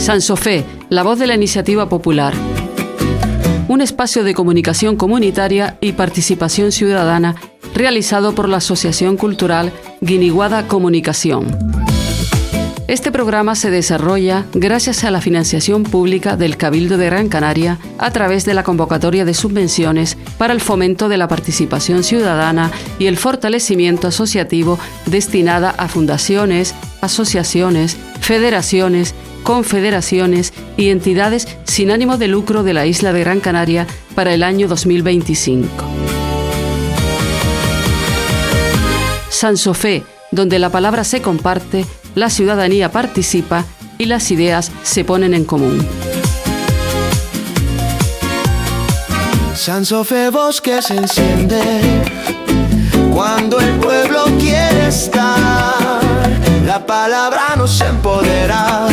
Sansofé, la voz de la iniciativa popular. Un espacio de comunicación comunitaria y participación ciudadana realizado por la Asociación Cultural Guiniguada Comunicación. Este programa se desarrolla gracias a la financiación pública del Cabildo de Gran Canaria a través de la convocatoria de subvenciones para el fomento de la participación ciudadana y el fortalecimiento asociativo destinada a fundaciones, asociaciones, federaciones, confederaciones y entidades sin ánimo de lucro de la isla de Gran Canaria para el año 2025. Sansofé, donde la palabra se comparte, la ciudadanía participa y las ideas se ponen en común. Sansofé, voz que se enciende cuando el pueblo quiere estar. La palabra nos empodera,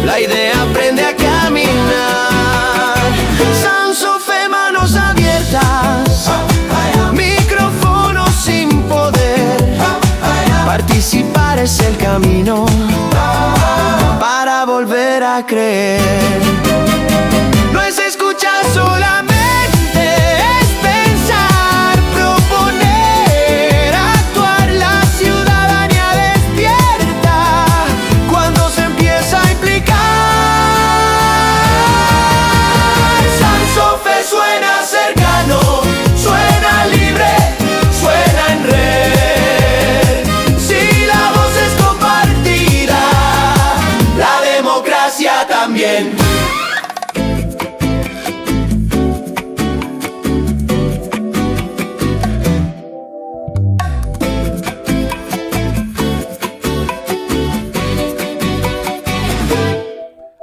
la idea aprende a caminar. Sansofé, manos abiertas, micrófono sin poder. Participar es el camino para volver a creer. No es escuchar solamente, es pensar, proponer, actuar. La ciudadanía despierta cuando se empieza a implicar. Sansofé suena cercano, suena libre, suena en red. Si la voz es compartida, la democracia también.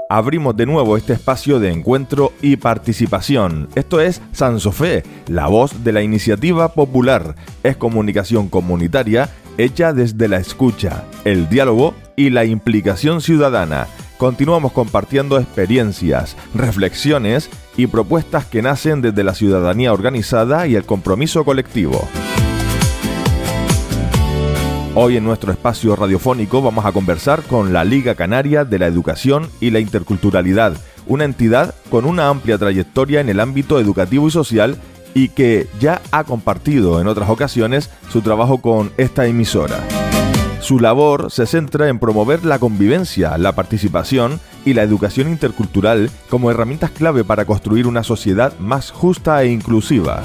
Abrimos de nuevo este espacio de encuentro y participación. Esto es Sansofé, la voz de la iniciativa popular. Es comunicación comunitaria hecha desde la escucha, el diálogo y la implicación ciudadana. Continuamos compartiendo experiencias, reflexiones y propuestas que nacen desde la ciudadanía organizada y el compromiso colectivo. Hoy en nuestro espacio radiofónico vamos a conversar con la Liga Canaria de la Educación y la Interculturalidad, una entidad con una amplia trayectoria en el ámbito educativo y social y que ya ha compartido en otras ocasiones su trabajo con esta emisora. Su labor se centra en promover la convivencia, la participación y la educación intercultural como herramientas clave para construir una sociedad más justa e inclusiva.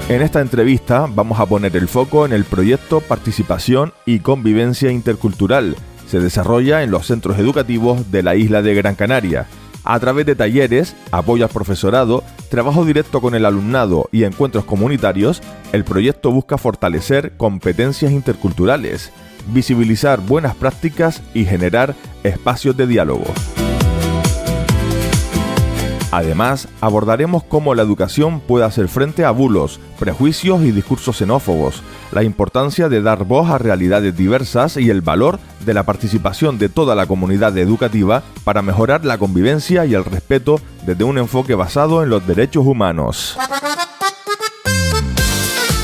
En esta entrevista vamos a poner el foco en el proyecto Participación y Convivencia Intercultural. Se desarrolla en los centros educativos de la isla de Gran Canaria. A través de talleres, apoyo al profesorado, trabajo directo con el alumnado y encuentros comunitarios, el proyecto busca fortalecer competencias interculturales, visibilizar buenas prácticas y generar espacios de diálogo. Además, abordaremos cómo la educación puede hacer frente a bulos, prejuicios y discursos xenófobos, la importancia de dar voz a realidades diversas y el valor de la participación de toda la comunidad educativa para mejorar la convivencia y el respeto desde un enfoque basado en los derechos humanos.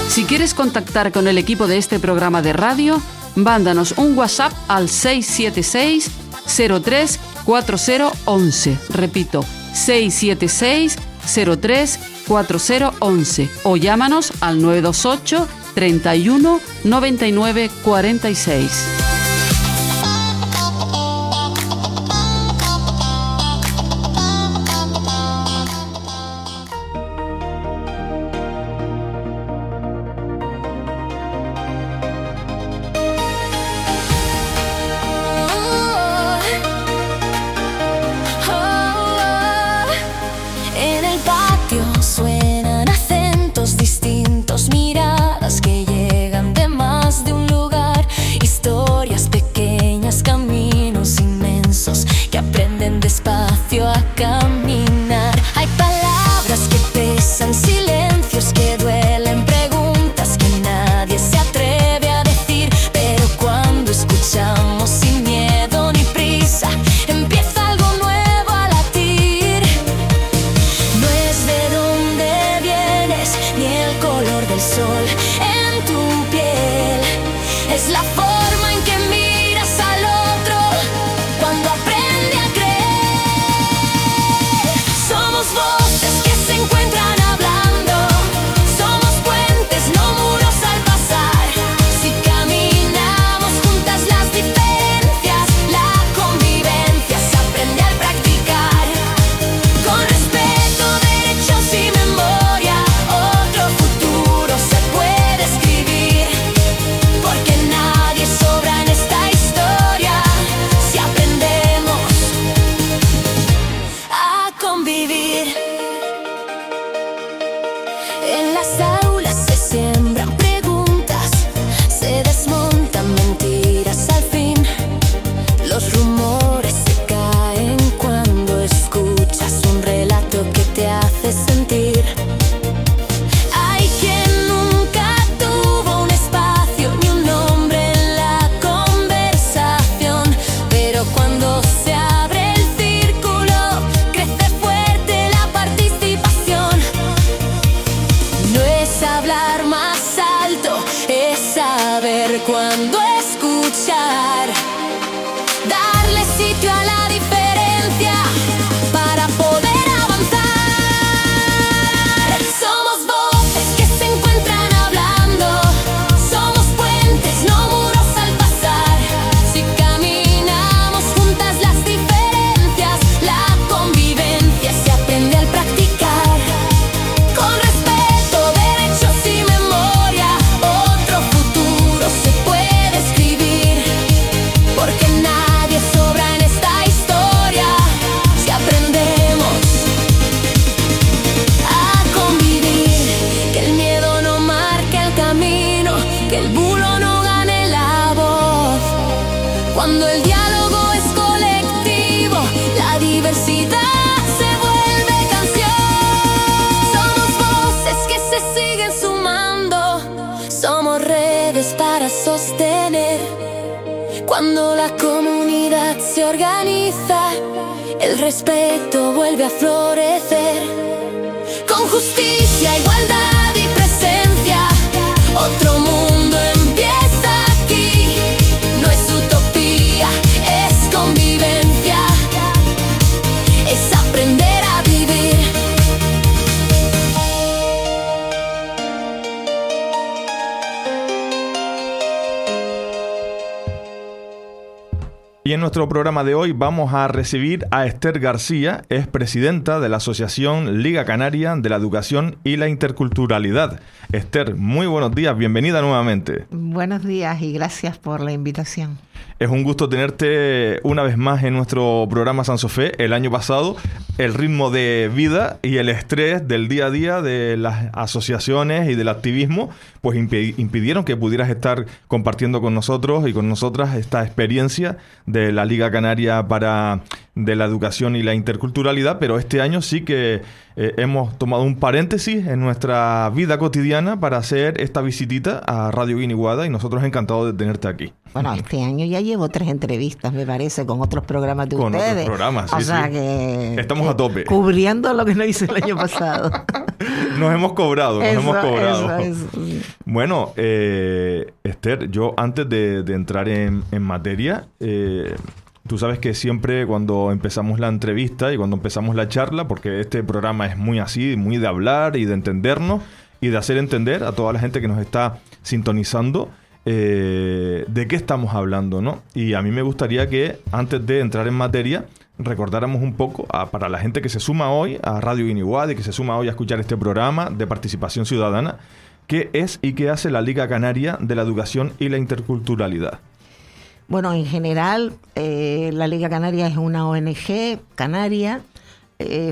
Si quieres contactar con el equipo de este programa de radio, mándanos un WhatsApp al 676 03 4011. Repito, 676 03 4011 o llámanos al 928 31 99 46. Miradas que llegan de más de un lugar, historias saber cuándo escuchar, darle sitio a la diferencia para poder avanzar. Somos voces que se encuentran hablando, somos puentes, no muros al pasar. Si caminamos juntas las diferencias, la convivencia se aprende al practicar. Con respeto, derechos y memoria, otro futuro se puede escribir, porque nadie sobra en esta historia si aprendemos a convivir. Que el miedo no marque el camino, que el bulo no gane la voz. Cuando el diálogo es colectivo, la diversidad se vuelve canción. Somos voces que se siguen sumando, somos redes para sostener. Cuando la comunidad se organiza, el respeto vuelve a florecer. Con justicia, igualdad y presencia, otro mundo empieza aquí. No es utopía, es convivencia, es aprender a vivir. Y en nuestro programa de hoy vamos a recibir a Esther García, es presidenta de la Asociación Liga Canaria de la Educación y la Interculturalidad. Esther, muy buenos días, bienvenida nuevamente. Buenos días y gracias por la invitación. Es un gusto tenerte una vez más en nuestro programa Sansofé. El año pasado, el ritmo de vida y el estrés del día a día de las asociaciones y del activismo, pues impidieron que pudieras estar compartiendo con nosotros y con nosotras esta experiencia de la Liga Canaria de la Educación y la Interculturalidad, pero este año sí que hemos tomado un paréntesis en nuestra vida cotidiana para hacer esta visitita a Radio Guiniguada y nosotros encantados de tenerte aquí. Bueno, este año ya llevo 3 entrevistas, me parece, con otros programas de con ustedes. Con otros programas, sí, o sea sí. Que estamos a tope. Cubriendo lo que no hice el año pasado. Nos hemos cobrado. Eso. Bueno, Esther, yo antes de entrar en materia, tú sabes que siempre cuando empezamos la entrevista y cuando empezamos la charla, porque este programa es muy así, muy de hablar y de entendernos y de hacer entender a toda la gente que nos está sintonizando de qué estamos hablando, ¿no? Y a mí me gustaría que antes de entrar en materia recordáramos un poco para la gente que se suma hoy a Radio Guiniguada y que se suma hoy a escuchar este programa de participación ciudadana, qué es y qué hace la Liga Canaria de la Educación y la Interculturalidad. Bueno, en general, la Liga Canaria es una ONG canaria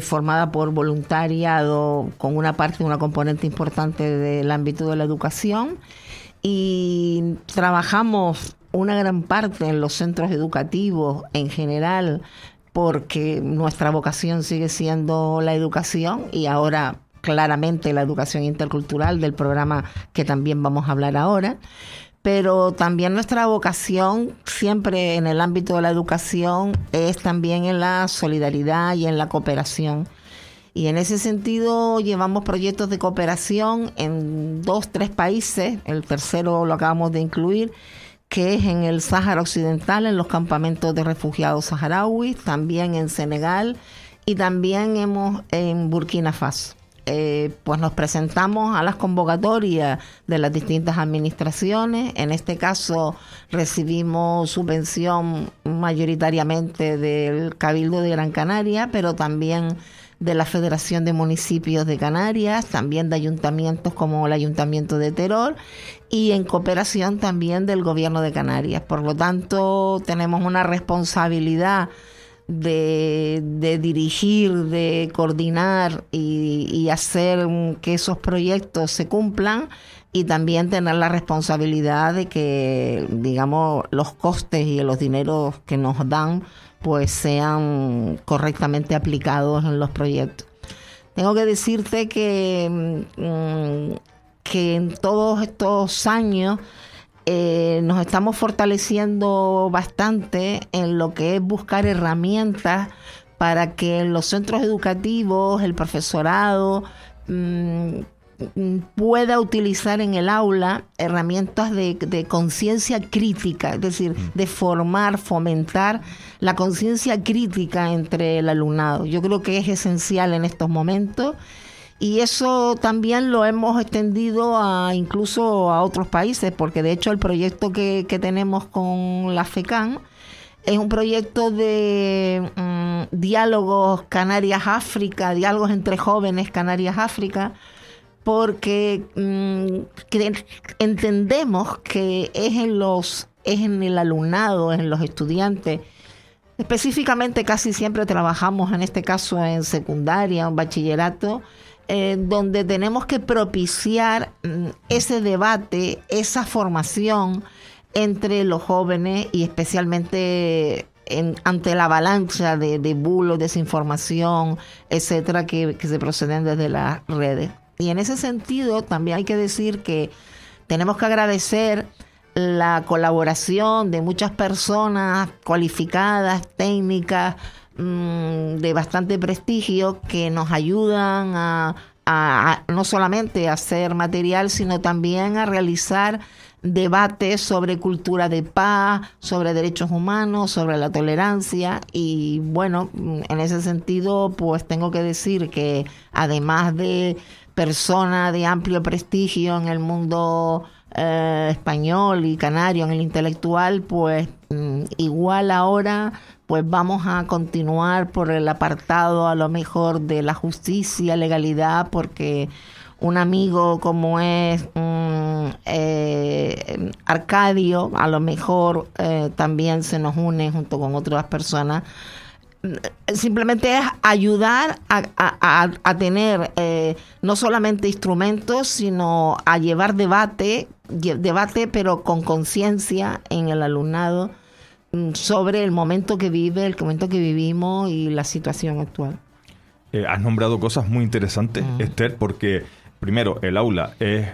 formada por voluntariado con una componente importante del ámbito de la educación, y trabajamos una gran parte en los centros educativos en general porque nuestra vocación sigue siendo la educación y ahora claramente la educación intercultural del programa que también vamos a hablar ahora. Pero también nuestra vocación siempre en el ámbito de la educación es también en la solidaridad y en la cooperación. Y en ese sentido llevamos proyectos de cooperación en 2-3 países, el tercero lo acabamos de incluir, que es en el Sáhara Occidental, en los campamentos de refugiados saharauis, también en Senegal y también en Burkina Faso. Pues nos presentamos a las convocatorias de las distintas administraciones. En este caso recibimos subvención mayoritariamente del Cabildo de Gran Canaria, pero también de la Federación de Municipios de Canarias, también de ayuntamientos como el Ayuntamiento de Teror y en cooperación también del Gobierno de Canarias. Por lo tanto, tenemos una responsabilidad de dirigir, de coordinar y hacer que esos proyectos se cumplan, y también tener la responsabilidad de que, digamos, los costes y los dineros que nos dan pues sean correctamente aplicados en los proyectos. Tengo que decirte que en todos estos años nos estamos fortaleciendo bastante en lo que es buscar herramientas para que en los centros educativos el profesorado pueda utilizar en el aula herramientas de conciencia crítica, es decir, de fomentar la conciencia crítica entre el alumnado. Yo creo que es esencial en estos momentos. Y eso también lo hemos extendido incluso a otros países, porque de hecho el proyecto que tenemos con la FECAN es un proyecto de diálogos Canarias-África, diálogos entre jóvenes Canarias-África, porque entendemos que es en el alumnado, en los estudiantes. Específicamente casi siempre trabajamos en este caso en secundaria, en bachillerato, donde tenemos que propiciar ese debate, esa formación entre los jóvenes y especialmente ante la avalancha de bulos, desinformación, etcétera, que se proceden desde las redes. Y en ese sentido también hay que decir que tenemos que agradecer la colaboración de muchas personas cualificadas, técnicas, de bastante prestigio, que nos ayudan a no solamente a hacer material, sino también a realizar debates sobre cultura de paz, sobre derechos humanos, sobre la tolerancia. Y bueno, en ese sentido, pues tengo que decir que además de persona de amplio prestigio en el mundo español y canario, en el intelectual, pues igual ahora pues vamos a continuar por el apartado a lo mejor de la justicia, legalidad, porque un amigo como es Arcadio, a lo mejor también se nos une junto con otras personas. Simplemente es ayudar a tener no solamente instrumentos, sino a llevar debate, pero con conciencia en el alumnado sobre el momento que vive, el momento que vivimos y la situación actual. Has nombrado cosas muy interesantes, Esther, porque primero, el aula es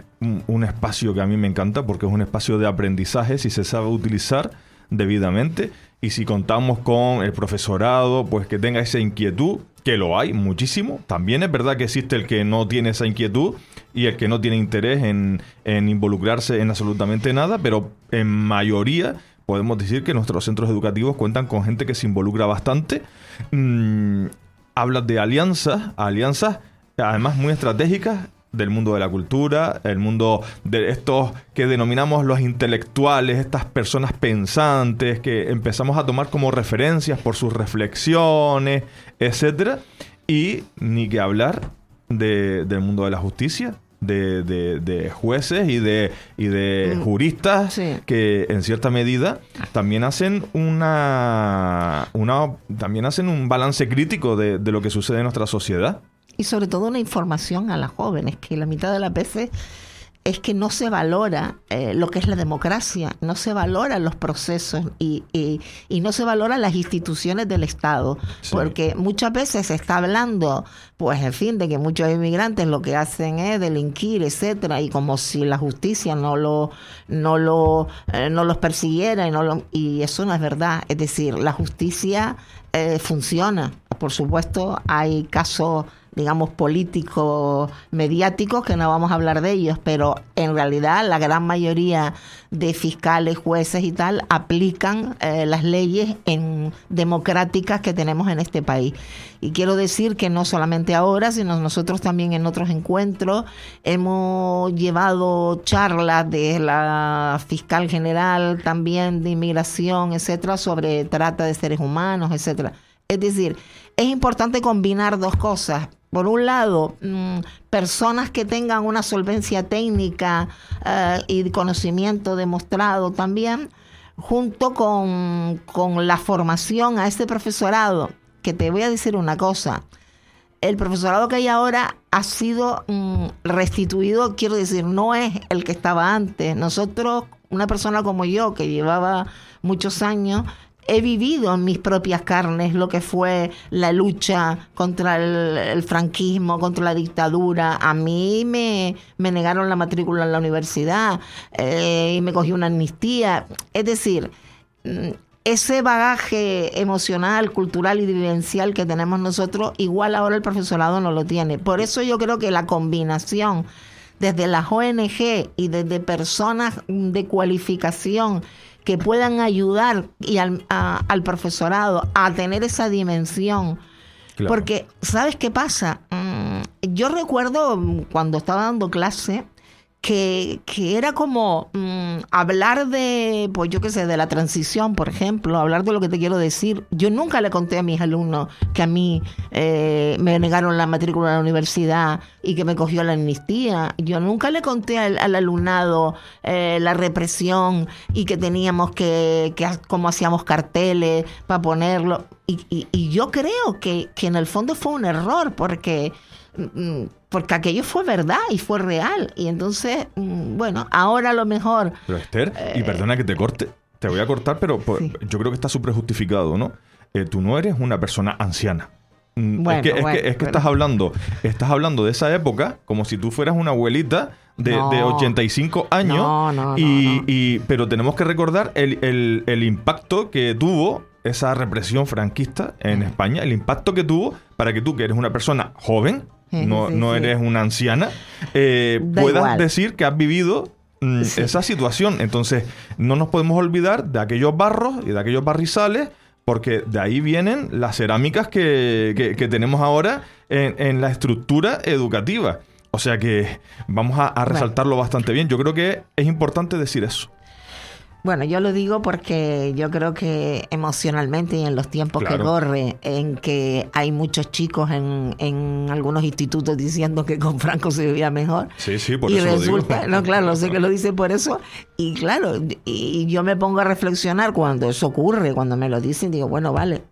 un espacio que a mí me encanta porque es un espacio de aprendizaje si se sabe utilizar debidamente, y si contamos con el profesorado pues que tenga esa inquietud, que lo hay muchísimo. También es verdad que existe el que no tiene esa inquietud y el que no tiene interés en involucrarse en absolutamente nada, pero en mayoría podemos decir que nuestros centros educativos cuentan con gente que se involucra bastante. Hablas de alianzas además muy estratégicas del mundo de la cultura, el mundo de estos que denominamos los intelectuales, estas personas pensantes que empezamos a tomar como referencias por sus reflexiones, etcétera. Y ni que hablar del mundo de la justicia, de jueces y de juristas, sí, que en cierta medida también hacen también hacen un balance crítico de lo que sucede en nuestra sociedad. Y sobre todo una información a las jóvenes, que la mitad de las veces es que no se valora lo que es la democracia, no se valoran los procesos y no se valoran las instituciones del Estado, sí, porque muchas veces se está hablando, pues en fin, de que muchos inmigrantes lo que hacen es delinquir, etcétera, y como si la justicia no los persiguiera, y eso no es verdad. Es decir, la justicia funciona. Por supuesto, hay casos, digamos, políticos, mediáticos, que no vamos a hablar de ellos, pero en realidad la gran mayoría de fiscales, jueces y tal aplican las leyes democráticas que tenemos en este país. Y quiero decir que no solamente ahora, sino nosotros también en otros encuentros hemos llevado charlas de la fiscal general, también de inmigración, etcétera, sobre trata de seres humanos, etcétera. Es decir, es importante combinar dos cosas. Por un lado, personas que tengan una solvencia técnica y conocimiento demostrado también, junto con la formación a este profesorado, que te voy a decir una cosa. El profesorado que hay ahora ha sido restituido, quiero decir, no es el que estaba antes. Nosotros, una persona como yo, que llevaba muchos años, he vivido en mis propias carnes lo que fue la lucha contra el franquismo, contra la dictadura. A mí me negaron la matrícula en la universidad y me cogí una amnistía. Es decir, ese bagaje emocional, cultural y vivencial que tenemos nosotros, igual ahora el profesorado no lo tiene. Por eso yo creo que la combinación desde las ONG y desde personas de cualificación que puedan ayudar y al profesorado a tener esa dimensión. Claro. Porque, ¿sabes qué pasa? Yo recuerdo cuando estaba dando clase que era como hablar de, pues yo qué sé, de la transición, por ejemplo, hablar de lo que te quiero decir. Yo nunca le conté a mis alumnos que a mí me negaron la matrícula a la universidad y que me cogió la amnistía. Yo nunca le conté al alumnado la represión y que teníamos que cómo hacíamos carteles para ponerlo. Y yo creo que en el fondo fue un error porque aquello fue verdad y fue real. Y entonces, bueno, ahora a lo mejor... Pero Esther, y perdona que te corte, te voy a cortar, pero sí. Yo creo que está súper justificado, ¿no? Tú no eres una persona anciana. Bueno, es que estás hablando de esa época como si tú fueras una abuelita de 85 años. No. Pero tenemos que recordar el impacto que tuvo esa represión franquista en España, el impacto que tuvo para que tú, que eres una persona joven, no eres una anciana, puedas igual decir que has vivido esa situación. Entonces, no nos podemos olvidar de aquellos barros y de aquellos barrizales, porque de ahí vienen las cerámicas que tenemos ahora en la estructura educativa. O sea que vamos a resaltarlo bastante bien. Yo creo que es importante decir eso. Bueno, yo lo digo porque yo creo que emocionalmente y en los tiempos Claro. que corre, en que hay muchos chicos en algunos institutos diciendo que con Franco se vivía mejor. Sí, por y eso resulta, lo digo. no, claro, lo sé que lo dice por eso. Y claro, y yo me pongo a reflexionar cuando eso ocurre, cuando me lo dicen, digo, bueno, vale,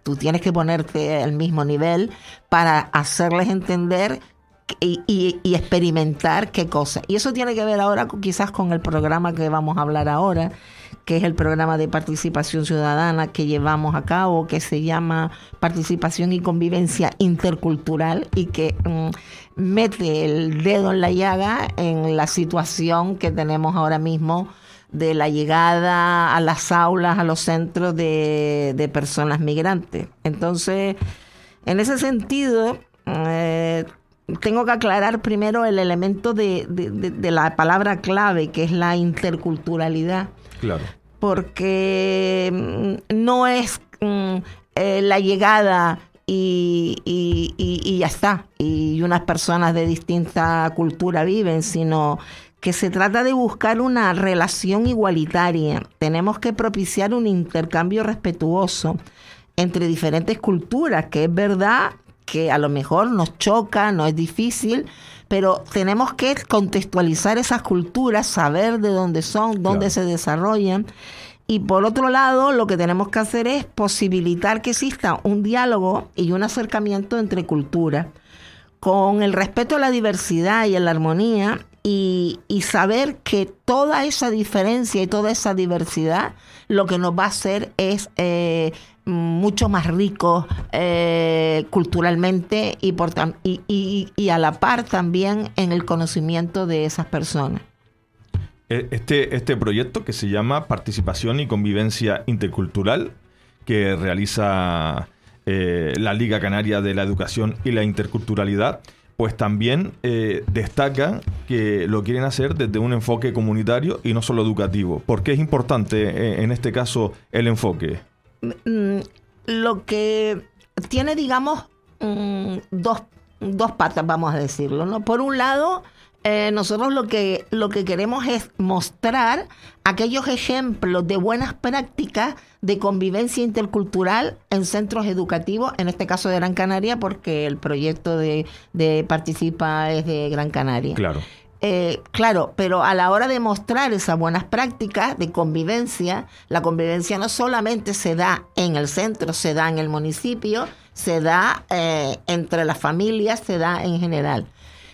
tú tienes que ponerte al mismo nivel para hacerles entender y experimentar qué cosa. Y eso tiene que ver ahora quizás con el programa que vamos a hablar ahora, que es el programa de participación ciudadana que llevamos a cabo, que se llama Participación y Convivencia Intercultural, y que mete el dedo en la llaga en la situación que tenemos ahora mismo de la llegada a las aulas, a los centros de personas migrantes. Entonces, en ese sentido, tengo que aclarar primero el elemento de la palabra clave, que es la interculturalidad. Claro. Porque no es la llegada y ya está, y unas personas de distinta cultura viven, sino que se trata de buscar una relación igualitaria. Tenemos que propiciar un intercambio respetuoso entre diferentes culturas, que es verdad que a lo mejor nos choca, no es difícil, pero tenemos que contextualizar esas culturas, saber de dónde son, dónde Claro. se desarrollan. Y por otro lado, lo que tenemos que hacer es posibilitar que exista un diálogo y un acercamiento entre culturas, con el respeto a la diversidad y a la armonía, y saber que toda esa diferencia y toda esa diversidad lo que nos va a hacer es mucho más rico culturalmente y a la par también en el conocimiento de esas personas. Este proyecto, que se llama Participación y Convivencia Intercultural, que realiza la Liga Canaria de la Educación y la Interculturalidad, pues también destaca que lo quieren hacer desde un enfoque comunitario y no solo educativo. ¿Por qué es importante en este caso el enfoque? Lo que tiene, digamos, dos patas, vamos a decirlo, ¿no? Por un lado, nosotros lo que queremos es mostrar aquellos ejemplos de buenas prácticas de convivencia intercultural en centros educativos, en este caso de Gran Canaria, porque el proyecto de Participa es de Gran Canaria. Claro. Claro, pero a la hora de mostrar esas buenas prácticas de convivencia, la convivencia no solamente se da en el centro, se da en el municipio, se da entre las familias, se da en general.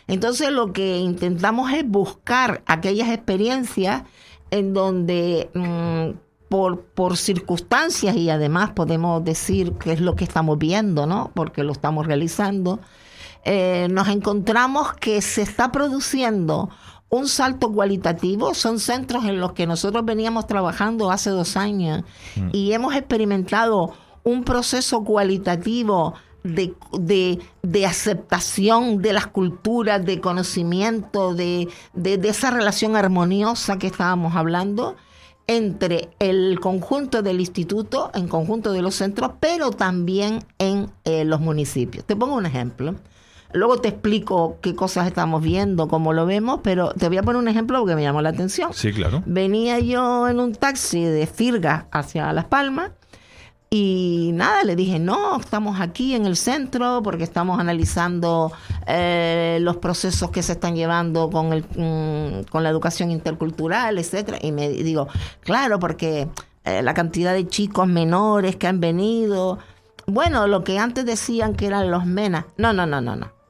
Entonces lo que intentamos es buscar aquellas experiencias en donde por circunstancias, y además podemos decir que es lo que estamos viendo, ¿no? Porque lo estamos realizando, nos encontramos que se está produciendo un salto cualitativo. Son centros en los que nosotros veníamos trabajando hace 2 años y hemos experimentado un proceso cualitativo de aceptación de las culturas, de conocimiento, de esa relación armoniosa que estábamos hablando entre el conjunto del instituto, en conjunto de los centros, pero también en los municipios. Te pongo un ejemplo. Luego te explico qué cosas estamos viendo, cómo lo vemos, pero te voy a poner un ejemplo porque me llamó la atención. Sí, claro. Venía yo en un taxi de Firgas hacia Las Palmas y nada, le dije, no, estamos aquí en el centro porque estamos analizando los procesos que se están llevando con la educación intercultural, etcétera. Y me digo, claro, porque la cantidad de chicos menores que han venido, bueno, lo que antes decían que eran los menas. No.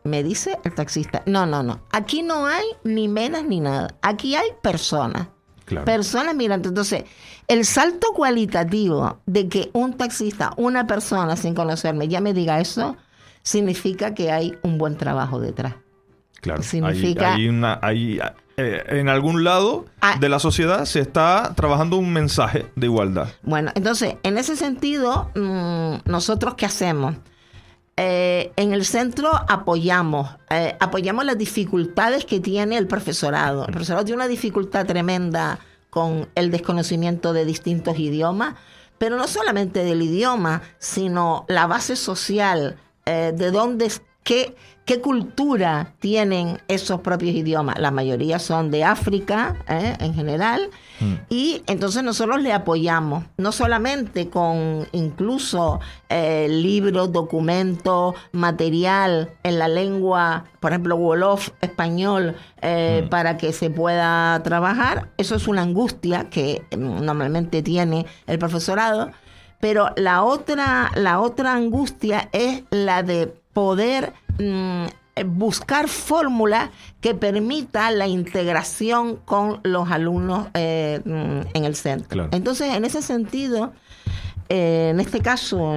Me dice el taxista, no. Aquí no hay ni menas ni nada. Aquí hay personas. Claro. Personas migrantes. Entonces, el salto cualitativo de que un taxista, una persona sin conocerme, ya me diga eso, significa que hay un buen trabajo detrás. Claro. Significa... en algún lado de la sociedad se está trabajando un mensaje de igualdad. Bueno, entonces, en ese sentido, ¿nosotros qué hacemos? En el centro apoyamos las dificultades que tiene el profesorado. El profesorado tiene una dificultad tremenda con el desconocimiento de distintos idiomas, pero no solamente del idioma, sino la base social, de dónde, qué cultura tienen esos propios idiomas. La mayoría son de África, en general, y entonces nosotros le apoyamos, no solamente con incluso libros, documentos, material en la lengua, por ejemplo, Wolof, español, para que se pueda trabajar. Eso es una angustia que normalmente tiene el profesorado, pero la otra angustia es la de poder buscar fórmulas que permita la integración con los alumnos en el centro. Claro. Entonces, en ese sentido, en este caso,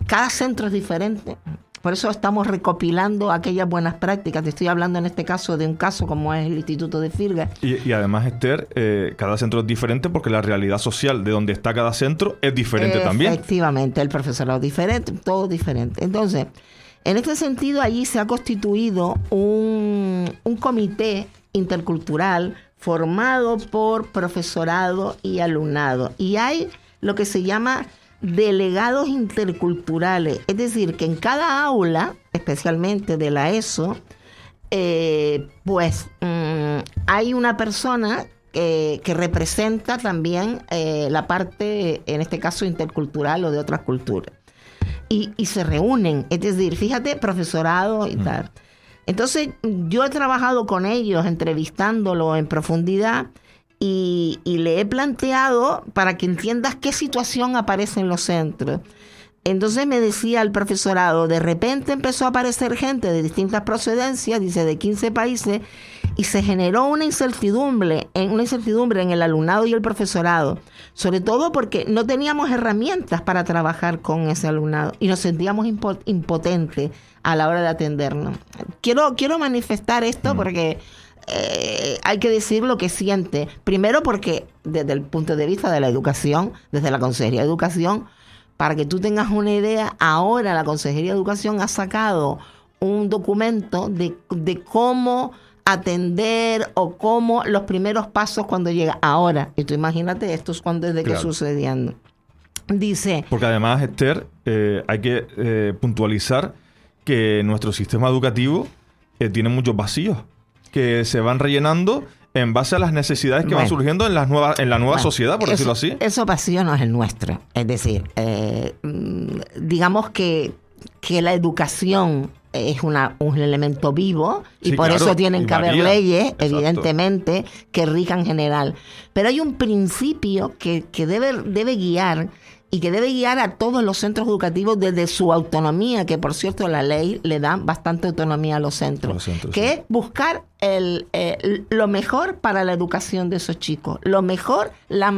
cada centro es diferente. Por eso estamos recopilando aquellas buenas prácticas. Te estoy hablando en este caso de un caso como es el Instituto de Firgas. Y además, Esther, cada centro es diferente porque la realidad social de donde está cada centro es diferente también. Efectivamente, el profesorado es diferente, todo diferente. Entonces, en este sentido, allí se ha constituido un comité intercultural formado por profesorado y alumnado. Y hay lo que se llama delegados interculturales. Es decir, que en cada aula, especialmente de la ESO, hay una persona que representa también la parte, en este caso, intercultural o de otras culturas. Y se reúnen, es decir, fíjate, profesorado y tal. Entonces, yo he trabajado con ellos, entrevistándolo en profundidad, y le he planteado para que entiendas qué situación aparece en los centros. Entonces me decía el profesorado, de repente empezó a aparecer gente de distintas procedencias, dice, de 15 países, y se generó una incertidumbre en el alumnado y el profesorado, sobre todo porque no teníamos herramientas para trabajar con ese alumnado y nos sentíamos impotentes a la hora de atendernos. Quiero manifestar esto porque hay que decir lo que siente. Primero porque desde el punto de vista de la educación, desde la Consejería de Educación, para que tú tengas una idea, ahora la Consejería de Educación ha sacado un documento de cómo atender o cómo los primeros pasos cuando llega. Ahora, y tú imagínate, esto es cuando desde que sucediendo. Dice... Porque además, Esther, hay que puntualizar que nuestro sistema educativo tiene muchos vacíos que se van rellenando en base a las necesidades que van surgiendo en la nueva sociedad, por decirlo así. Eso vacío no es el nuestro. Es decir, digamos que la educación es un elemento vivo y por eso tienen que haber leyes, evidentemente, que rijan en general. Pero hay un principio que debe guiar y que debe guiar a todos los centros educativos desde su autonomía, que por cierto la ley le da bastante autonomía a los centros, que es buscar lo mejor para la educación de esos chicos, lo mejor, la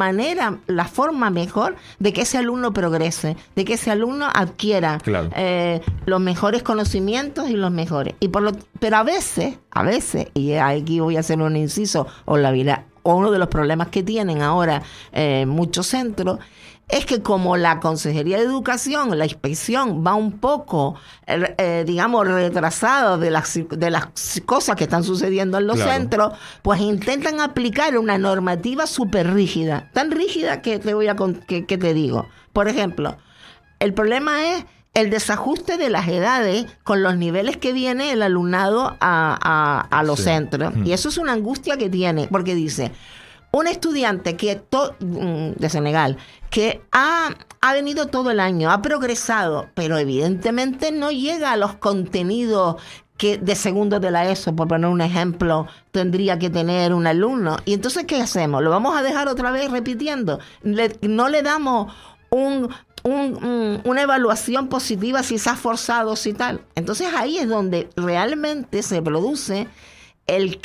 forma mejor de que ese alumno progrese, de que ese alumno adquiera los mejores conocimientos y los mejores. Pero a veces, y aquí voy a hacer un inciso, o uno de los problemas que tienen ahora muchos centros, es que como la Consejería de Educación, la inspección va un poco, digamos, retrasada de las cosas que están sucediendo en los centros, pues intentan aplicar una normativa súper rígida, tan rígida que que te digo. Por ejemplo, el problema es el desajuste de las edades con los niveles que viene el alumnado a los centros. Y eso es una angustia que tiene, porque dice, un estudiante de Senegal que ha venido todo el año, ha progresado, pero evidentemente no llega a los contenidos que de segundo de la ESO, por poner un ejemplo, tendría que tener un alumno. Y entonces, ¿qué hacemos? ¿Lo vamos a dejar otra vez repitiendo? No le damos una evaluación positiva si se ha forzado, si tal. Entonces ahí es donde realmente se produce el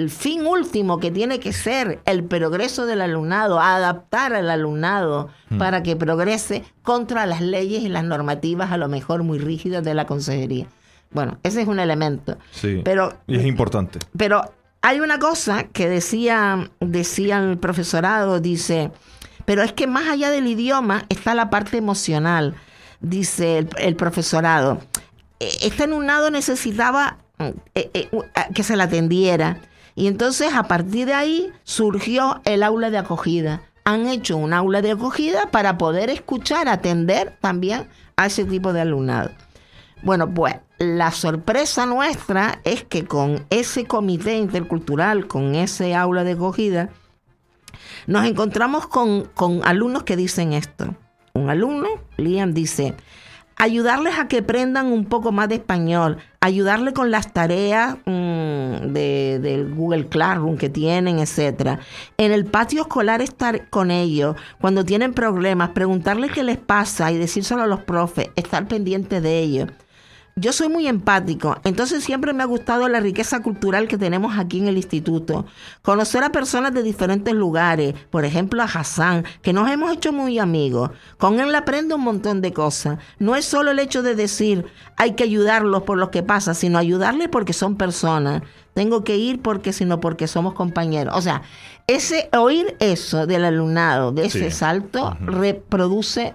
fin último, que tiene que ser el progreso del alumnado, adaptar al alumnado para que progrese contra las leyes y las normativas a lo mejor muy rígidas de la consejería. Bueno, ese es un elemento. Sí, pero, y es importante. Pero hay una cosa que decía el profesorado, dice, pero es que más allá del idioma está la parte emocional, dice el profesorado. Este alumnado necesitaba que se la atendiera, y entonces a partir de ahí surgió el aula de acogida. Han hecho un aula de acogida para poder escuchar, atender también a ese tipo de alumnado. Bueno, pues la sorpresa nuestra es que con ese comité intercultural, con ese aula de acogida, nos encontramos con alumnos que dicen esto. Un alumno, Liam, dice: ayudarles a que aprendan un poco más de español, ayudarle con las tareas del Google Classroom que tienen, etcétera. En el patio escolar estar con ellos, cuando tienen problemas, preguntarles qué les pasa y decírselo a los profes, estar pendiente de ellos. Yo soy muy empático, entonces siempre me ha gustado la riqueza cultural que tenemos aquí en el instituto. Conocer a personas de diferentes lugares, por ejemplo a Hassan, que nos hemos hecho muy amigos. Con él aprendo un montón de cosas. No es solo el hecho de decir hay que ayudarlos por lo que pasa, sino ayudarles porque son personas. Tengo que ir porque somos compañeros. O sea, oír eso del alumnado, de ese salto, produce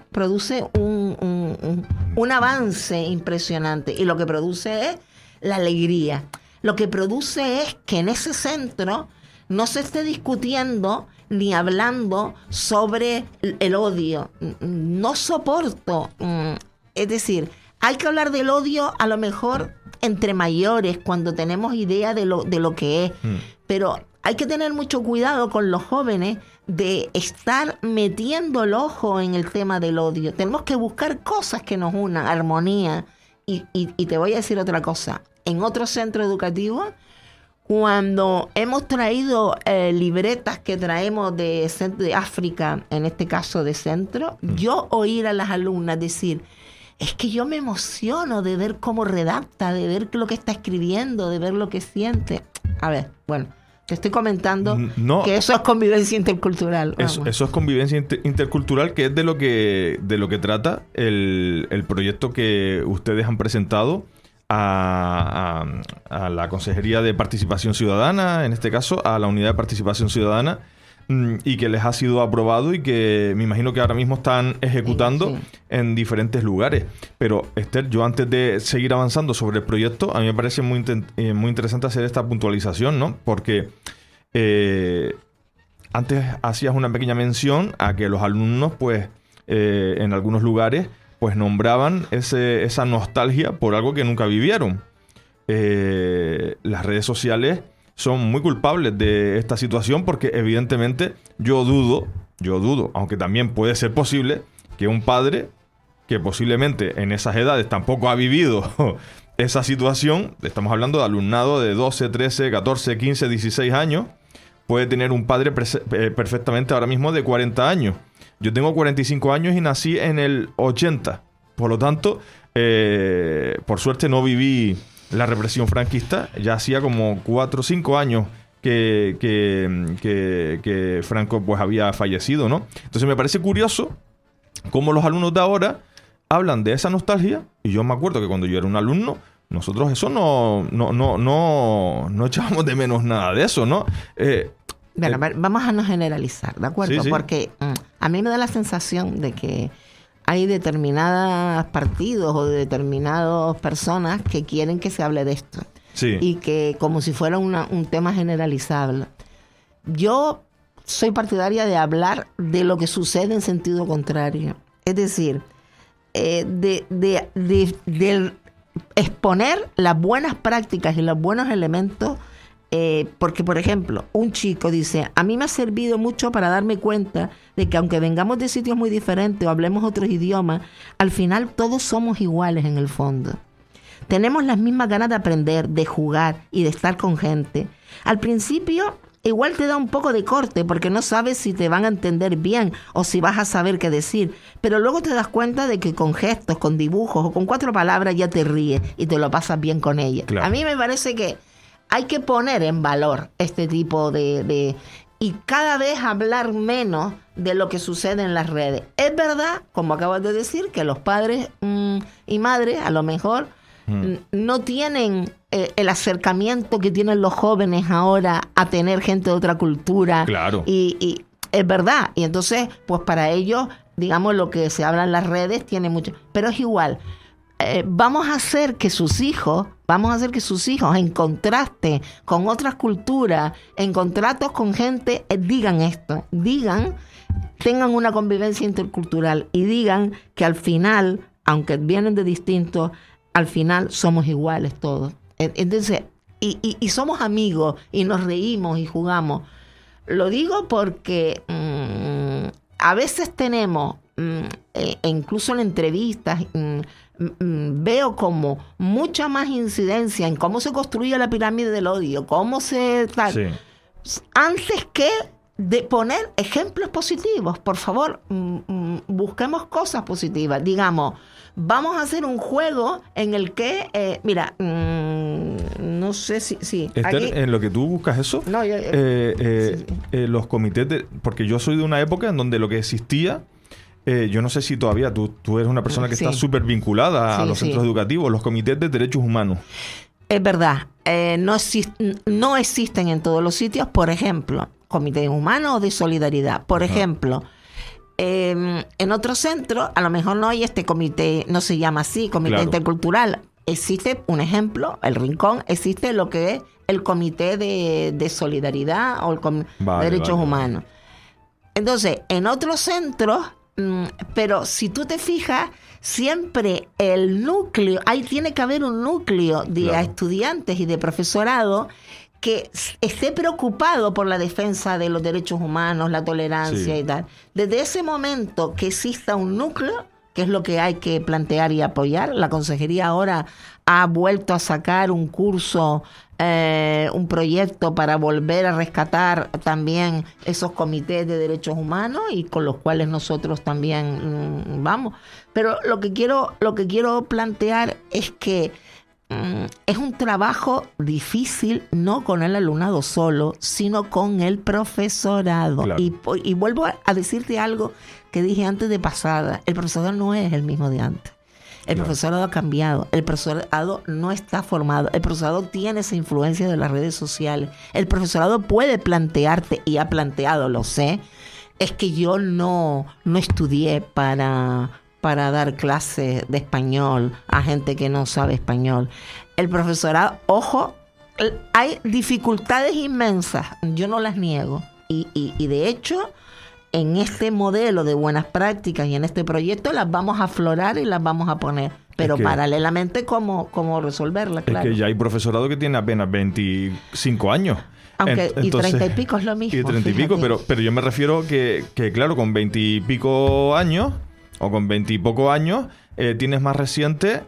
un avance impresionante. Y lo que produce es la alegría. Lo que produce es que en ese centro no se esté discutiendo ni hablando sobre el odio. No soporto. Es decir, hay que hablar del odio a lo mejor entre mayores, cuando tenemos idea de lo que es. Pero hay que tener mucho cuidado con los jóvenes de estar metiendo el ojo en el tema del odio. Tenemos que buscar cosas que nos unan, armonía. Y te voy a decir otra cosa. En otro centro educativo, cuando hemos traído libretas que traemos de África, en este caso de centro, yo oír a las alumnas decir: es que yo me emociono de ver cómo redacta, de ver lo que está escribiendo, de ver lo que siente. A ver, bueno, te estoy comentando que eso es convivencia intercultural. Eso es convivencia intercultural, que es de lo que trata el proyecto que ustedes han presentado a la Consejería de Participación Ciudadana, en este caso a la Unidad de Participación Ciudadana, y que les ha sido aprobado y que me imagino que ahora mismo están ejecutando en diferentes lugares. Pero, Esther, yo antes de seguir avanzando sobre el proyecto, a mí me parece muy interesante hacer esta puntualización, ¿no? Porque antes hacías una pequeña mención a que los alumnos, pues, en algunos lugares, pues nombraban esa nostalgia por algo que nunca vivieron. Las redes sociales son muy culpables de esta situación, porque evidentemente yo dudo, aunque también puede ser posible, que un padre que posiblemente en esas edades tampoco ha vivido esa situación, estamos hablando de alumnado de 12, 13, 14, 15, 16 años, puede tener un padre perfectamente ahora mismo de 40 años. Yo tengo 45 años y nací en el 80, por lo tanto, por suerte no viví la represión franquista. Ya hacía como 4 o 5 años que Franco pues había fallecido, ¿no? Entonces me parece curioso cómo los alumnos de ahora hablan de esa nostalgia, y yo me acuerdo que cuando yo era un alumno, nosotros eso no echábamos de menos nada de eso, ¿no? Bueno, a ver, vamos a no generalizar, ¿de acuerdo? Sí, sí. Porque a mí me da la sensación de que hay determinados partidos o determinadas personas que quieren que se hable de esto. Sí. Y que como si fuera un tema generalizable. Yo soy partidaria de hablar de lo que sucede en sentido contrario. Es decir, de exponer las buenas prácticas y los buenos elementos. Porque, por ejemplo, un chico dice, a mí me ha servido mucho para darme cuenta de que aunque vengamos de sitios muy diferentes o hablemos otros idiomas, al final todos somos iguales en el fondo. Tenemos las mismas ganas de aprender, de jugar y de estar con gente. Al principio igual te da un poco de corte porque no sabes si te van a entender bien o si vas a saber qué decir, pero luego te das cuenta de que con gestos, con dibujos o con 4 palabras ya te ríes y te lo pasas bien con ella. Claro. A mí me parece que hay que poner en valor este tipo de y cada vez hablar menos de lo que sucede en las redes. Es verdad, como acabas de decir, que los padres y madres a lo mejor no tienen el acercamiento que tienen los jóvenes ahora a tener gente de otra cultura. Claro. Y es verdad. Y entonces, pues para ellos, digamos, lo que se habla en las redes tiene mucho. Pero es igual. Vamos a hacer que sus hijos en contraste con otras culturas, en contratos con gente, digan esto, tengan una convivencia intercultural y digan que al final, aunque vienen de distintos, al final somos iguales todos. Entonces, y somos amigos y nos reímos y jugamos. Lo digo porque a veces tenemos, incluso en entrevistas, veo como mucha más incidencia en cómo se construye la pirámide del odio, cómo se tal, Sí. antes que de poner ejemplos positivos. Por favor, busquemos cosas positivas. Digamos, vamos a hacer un juego en el que, no sé si Esther, aquí, en lo que tú buscas eso, no, yo, sí. los comités porque yo soy de una época en donde lo que existía, yo no sé si todavía tú eres una persona que Sí. está súper vinculada a Sí, los sí. centros educativos, los comités de derechos humanos. Es verdad, no existen en todos los sitios, por ejemplo, comités humanos o de solidaridad. Por ejemplo, en otros centros, a lo mejor no hay este comité, no se llama así, comité Claro. intercultural. Existe un ejemplo, el Rincón, existe lo que es el comité de solidaridad o el Vale, de derechos vale. humanos. Entonces, en otros centros, pero si tú te fijas, siempre el núcleo, ahí tiene que haber un núcleo de Claro. estudiantes y de profesorado que esté preocupado por la defensa de los derechos humanos, la tolerancia Sí. y tal. Desde ese momento que exista un núcleo, que es lo que hay que plantear y apoyar, la consejería ahora ha vuelto a sacar un curso, un proyecto para volver a rescatar también esos comités de derechos humanos y con los cuales nosotros también vamos. Pero lo que quiero plantear es que es un trabajo difícil, no con el alumnado solo, sino con el profesorado. Claro. Y vuelvo a decirte algo que dije antes de pasada. El profesorado no es el mismo de antes. El Claro. profesorado ha cambiado. El profesorado no está formado. El profesorado tiene esa influencia de las redes sociales. El profesorado puede plantearte, y ha planteado, lo sé, es que yo no estudié para dar clases de español a gente que no sabe español. El profesorado, ojo, hay dificultades inmensas, yo no las niego. Y de hecho, en este modelo de buenas prácticas y en este proyecto las vamos a aflorar y las vamos a poner. Pero Es que- paralelamente, ¿cómo resolverlas? Es Claro. que ya hay profesorado que tiene apenas 25 años. Aunque, y Entonces- 30 y pico es lo mismo. Y 30 y pico, fíjate. pero yo me refiero que claro, con 20 y pico años, o con 20 y poco años, tienes más reciente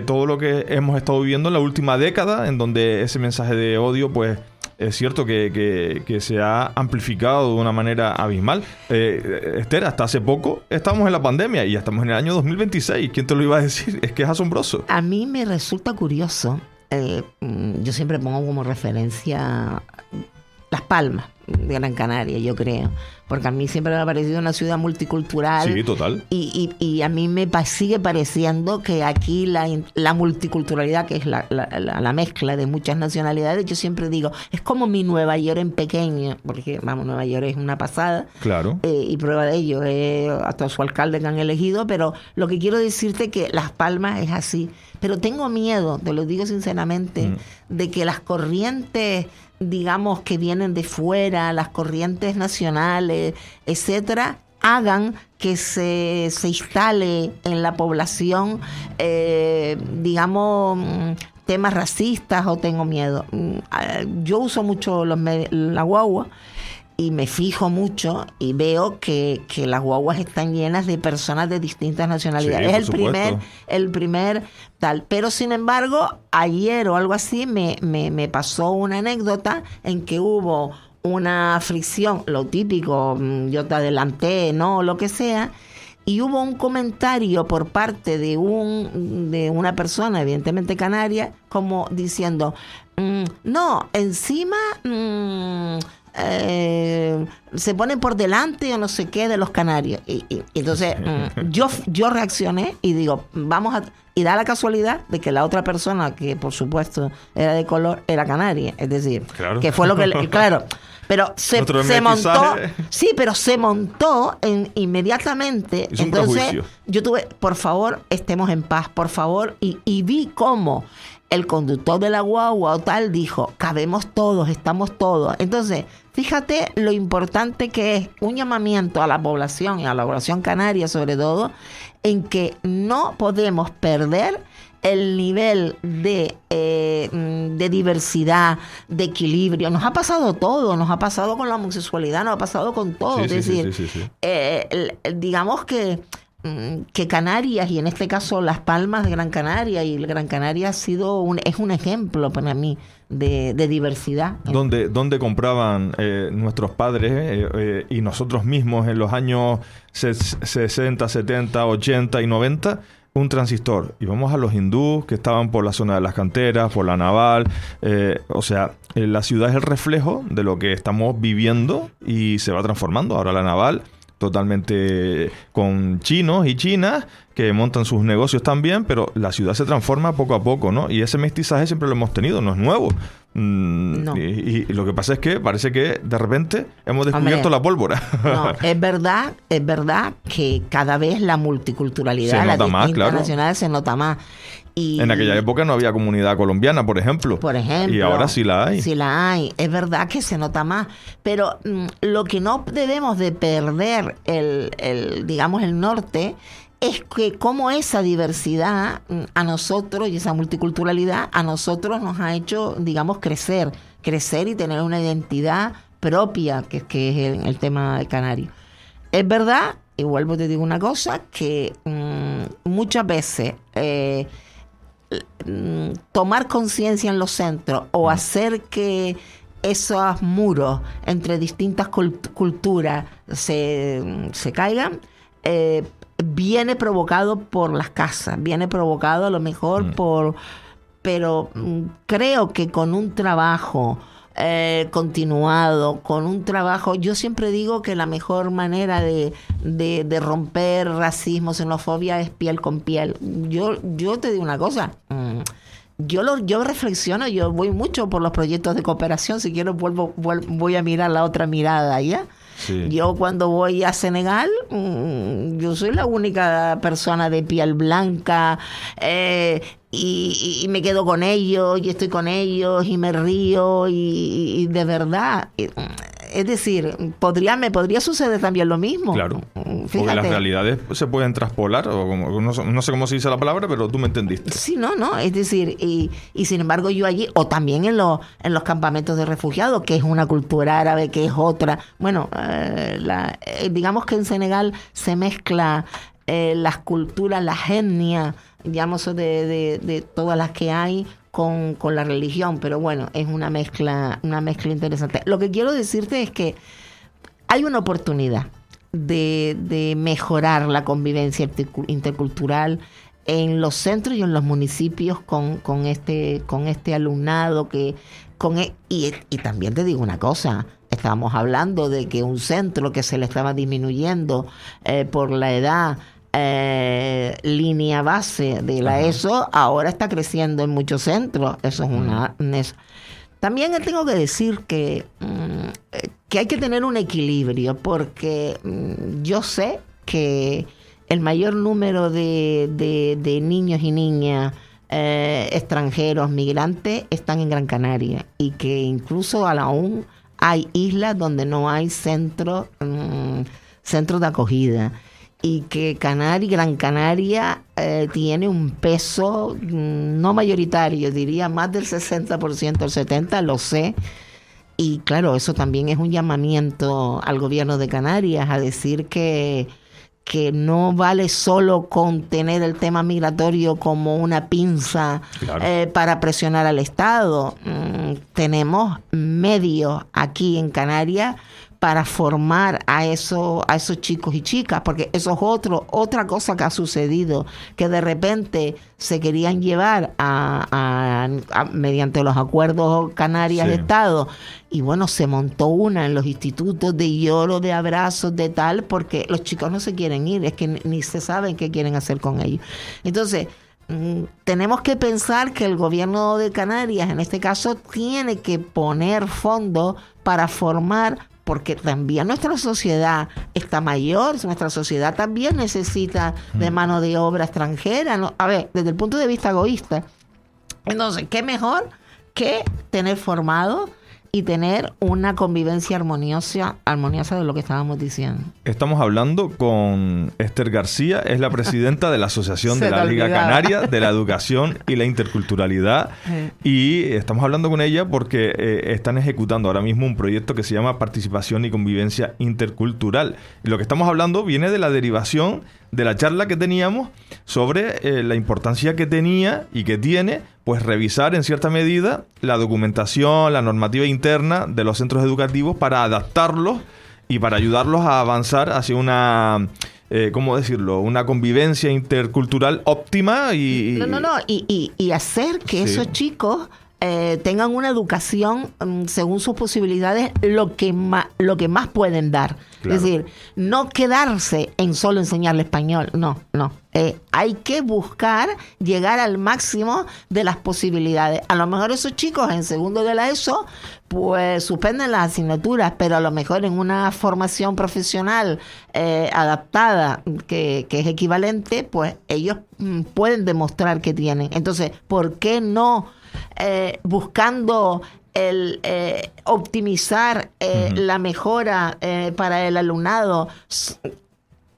todo lo que hemos estado viviendo en la última década, en donde ese mensaje de odio, pues, es cierto que se ha amplificado de una manera abismal. Esther, hasta hace poco estábamos en la pandemia y ya estamos en el año 2026. ¿Quién te lo iba a decir? Es que es asombroso. A mí me resulta curioso, yo siempre pongo como referencia Las Palmas. de Gran Canaria, yo creo. Porque a mí siempre me ha parecido una ciudad multicultural. Sí, total. Y a mí sigue pareciendo que aquí la multiculturalidad, que es la mezcla de muchas nacionalidades, yo siempre digo, es como mi Nueva York en pequeño, porque vamos, Nueva York es una pasada. Claro. Y prueba de ello, hasta su alcalde que han elegido, pero lo que quiero decirte que Las Palmas es así. Pero tengo miedo, te lo digo sinceramente, de que las corrientes, digamos, que vienen de fuera, las corrientes nacionales, etcétera, hagan que se instale en la población, digamos, temas racistas, o tengo miedo. Yo uso mucho la guagua y me fijo mucho y veo que las guaguas están llenas de personas de distintas nacionalidades. Sí, es el primer tal. Pero sin embargo, ayer o algo así me pasó una anécdota en que hubo una fricción, lo típico, yo te adelanté, no, lo que sea, y hubo un comentario por parte de una persona, evidentemente canaria, como diciendo, no, encima se ponen por delante o no sé qué de los canarios. Y entonces yo reaccioné y digo, y da la casualidad de que la otra persona, que por supuesto era de color, era canaria. Es decir, claro, que fue lo que... Claro, pero se montó... Sí, pero se montó inmediatamente. Es un entonces prejuicio. yo tuve, por favor, estemos en paz, por favor. Y vi cómo el conductor de la guagua o tal dijo, cabemos todos, estamos todos. Entonces, fíjate lo importante que es un llamamiento a la población y a la población canaria sobre todo, en que no podemos perder el nivel de diversidad, de equilibrio. Nos ha pasado todo, nos ha pasado con la homosexualidad, nos ha pasado con todo. Sí, es decir, digamos que Canarias, y en este caso Las Palmas de Gran Canaria, y el Gran Canaria es un ejemplo para mí de diversidad. ¿Dónde compraban nuestros padres y nosotros mismos en los años 60, 70, 80 y 90 un transistor? Y vamos a los hindús que estaban por la zona de las canteras, por la naval. La ciudad es el reflejo de lo que estamos viviendo y se va transformando. Ahora la naval, totalmente con chinos y chinas que montan sus negocios también, pero la ciudad se transforma poco a poco, ¿no? Y ese mestizaje siempre lo hemos tenido, no es nuevo. No. Y lo que pasa es que parece que de repente hemos descubierto la pólvora. No, es verdad que cada vez la multiculturalidad, las distintas nacionales se nota más. Y en aquella época no había comunidad colombiana, por ejemplo. Y ahora sí la hay. Sí la hay. Es verdad que se nota más. Pero lo que no debemos de perder digamos, el norte, es que como esa diversidad a nosotros y esa multiculturalidad a nosotros nos ha hecho, digamos, crecer y tener una identidad propia, que es el tema de Canario. Es verdad, y vuelvo te digo una cosa, que muchas veces tomar conciencia en los centros o hacer que esos muros entre distintas culturas se caigan, viene provocado por las casas, viene provocado a lo mejor pero creo que con un trabajo continuado, con un trabajo, yo siempre digo que la mejor manera de romper racismo, xenofobia es piel con piel. Yo te digo una cosa, yo reflexiono, yo voy mucho por los proyectos de cooperación, si quiero voy a mirar la otra mirada allá. Sí. Yo cuando voy a Senegal, yo soy la única persona de piel blanca y me quedo con ellos y estoy con ellos y me río y de verdad, es decir, me podría suceder también lo mismo. Claro, fíjate. Porque las realidades se pueden traspolar, o no sé cómo se dice la palabra, pero tú me entendiste. Sí, no, es decir, y sin embargo yo allí, o también en los campamentos de refugiados, que es una cultura árabe, que es otra, bueno, digamos que en Senegal se mezcla las culturas, las etnias, digamos, de todas las que hay con la religión, pero bueno, es una mezcla interesante. Lo que quiero decirte es que hay una oportunidad de mejorar la convivencia intercultural en los centros y en los municipios con este alumnado y también te digo una cosa, Estábamos hablando de que un centro que se le estaba disminuyendo por la edad, línea base de la ESO, ahora está creciendo en muchos centros. Eso es También tengo que decir que hay que tener un equilibrio, porque yo sé que el mayor número de niños y niñas extranjeros, migrantes, están en Gran Canaria, y que incluso aún hay islas donde no hay centros de acogida, y que Gran Canaria tiene un peso no mayoritario, diría más del 60%, el 70%, lo sé. Y claro, eso también es un llamamiento al gobierno de Canarias a decir que no vale solo con tener el tema migratorio como una pinza, claro, para presionar al Estado. Tenemos medios aquí en Canarias para formar a esos chicos y chicas, porque eso es otra cosa que ha sucedido, que de repente se querían llevar mediante los acuerdos Canarias-Estado, y bueno, se montó una en los institutos de lloro, de abrazos, de tal, porque los chicos no se quieren ir, es que ni se saben qué quieren hacer con ellos. Entonces, tenemos que pensar que el gobierno de Canarias, en este caso, tiene que poner fondos para formar, porque también nuestra sociedad está mayor, nuestra sociedad también necesita de mano de obra extranjera, ¿no? A ver, desde el punto de vista egoísta. Entonces, ¿qué mejor que tener formado y tener una convivencia armoniosa de lo que estábamos diciendo? Estamos hablando con Esther García, es la presidenta de la Asociación de la Liga Canaria de la Educación y la Interculturalidad, y estamos hablando con ella porque están ejecutando ahora mismo un proyecto que se llama Participación y Convivencia Intercultural. Y lo que estamos hablando viene de la derivación de la charla que teníamos sobre la importancia que tenía y que tiene, pues, revisar en cierta medida la documentación, la normativa interna de los centros educativos para adaptarlos y para ayudarlos a avanzar hacia una, ¿cómo decirlo?, una convivencia intercultural óptima y hacer que esos chicos tengan una educación según sus posibilidades, lo que más pueden dar. Claro. Es decir, no quedarse en solo enseñarle español, no. Hay que buscar llegar al máximo de las posibilidades. A lo mejor esos chicos en segundo de la ESO pues suspenden las asignaturas, pero a lo mejor en una formación profesional adaptada que es equivalente, pues ellos pueden demostrar que tienen. Entonces, ¿por qué no buscando el optimizar la mejora para el alumnado?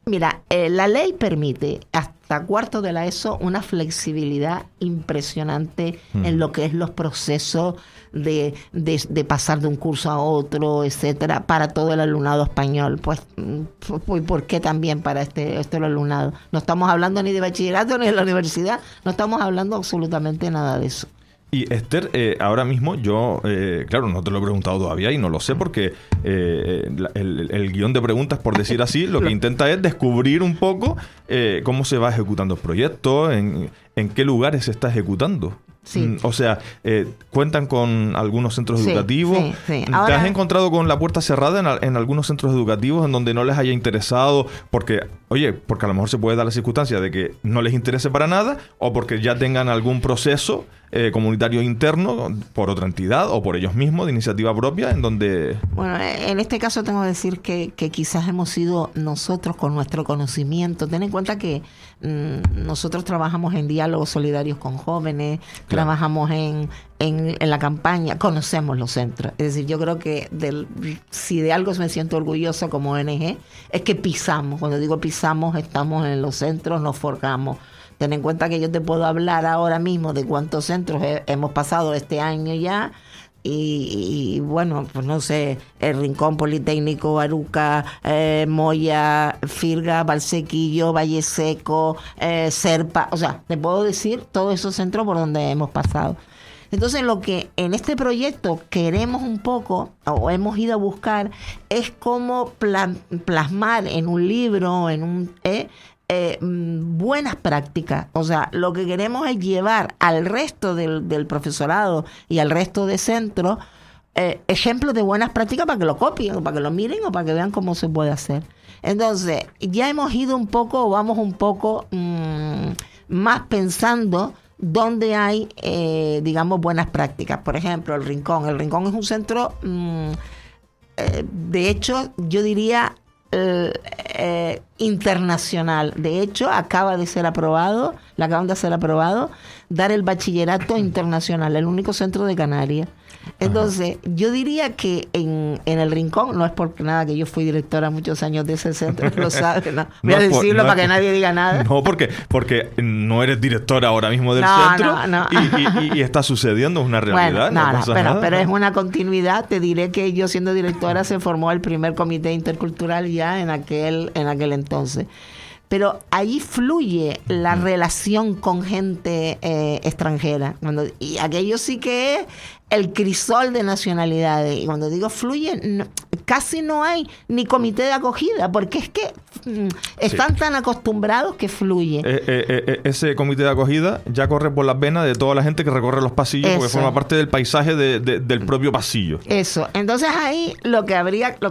Mira, la ley permite hasta cuarto de la ESO una flexibilidad impresionante en lo que es los procesos de pasar de un curso a otro, etcétera, para todo el alumnado español. Pues, ¿por qué también para este alumnado? No estamos hablando ni de bachillerato ni de la universidad, no estamos hablando absolutamente nada de eso. Y Esther, ahora mismo yo, claro, no te lo he preguntado todavía y no lo sé porque el guión de preguntas, por decir así, lo que intenta es descubrir un poco cómo se va ejecutando el proyecto, en qué lugares se está ejecutando. Sí. O sea, ¿cuentan con algunos centros educativos? Sí. Ahora, ¿te has encontrado con la puerta cerrada en algunos centros educativos en donde no les haya interesado? Porque a lo mejor se puede dar la circunstancia de que no les interese para nada, o porque ya tengan algún proceso comunitario interno por otra entidad o por ellos mismos de iniciativa propia en donde... Bueno, en este caso tengo que decir que quizás hemos sido nosotros con nuestro conocimiento. Ten en cuenta que nosotros trabajamos en diálogos solidarios con jóvenes, claro, trabajamos en la campaña, conocemos los centros. Es decir, yo creo que si de algo me siento orgulloso como ONG es que pisamos. Cuando digo pisamos, estamos en los centros, nos forjamos. Ten en cuenta que yo te puedo hablar ahora mismo de cuántos centros hemos pasado este año ya. Y bueno, pues no sé, el Rincón, Politécnico, Aruca, Moya, Firga, Valsequillo, Valle Seco, Serpa. O sea, te puedo decir todos esos centros por donde hemos pasado. Entonces, lo que en este proyecto queremos un poco, o hemos ido a buscar, es cómo plasmar en un libro, buenas prácticas. O sea, lo que queremos es llevar al resto del profesorado y al resto de centros ejemplos de buenas prácticas para que lo copien, o para que lo miren, o para que vean cómo se puede hacer. Entonces, ya hemos ido un poco, vamos un poco más pensando dónde hay, digamos, buenas prácticas. Por ejemplo, el Rincón. El Rincón es un centro, de hecho, yo diría internacional. De hecho, le acaban de hacer aprobado dar el bachillerato internacional, el único centro de Canarias. Entonces, yo diría que en el Rincón, no es por nada que yo fui directora muchos años de ese centro, lo sabes, ¿no? Voy a decirlo para que nadie diga nada. No, porque no eres directora ahora mismo del centro. No. Y está sucediendo, es una realidad. Bueno, pero es una continuidad. Te diré que yo, siendo directora, se formó el primer comité intercultural ya en aquel entonces. Pero ahí fluye la relación con gente extranjera. Y aquello sí que es el crisol de nacionalidades. Y cuando digo fluye, casi no hay ni comité de acogida, porque es que están tan acostumbrados que fluye. Ese comité de acogida ya corre por las venas de toda la gente que recorre los pasillos, porque forma parte del paisaje del propio pasillo. Eso. Entonces ahí lo que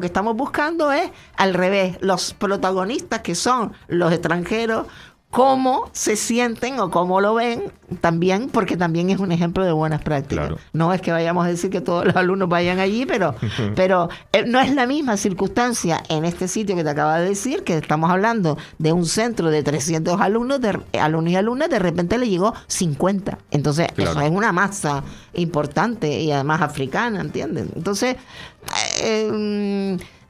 estamos buscando es al revés. Los protagonistas, que son los extranjeros, cómo se sienten o cómo lo ven también, porque también es un ejemplo de buenas prácticas. Claro. No es que vayamos a decir que todos los alumnos vayan allí, pero no es la misma circunstancia en este sitio que te acabo de decir, que estamos hablando de un centro de 300 alumnos y alumnas, de repente le llegó 50. Entonces, eso es una masa importante y además africana, ¿entienden? Entonces,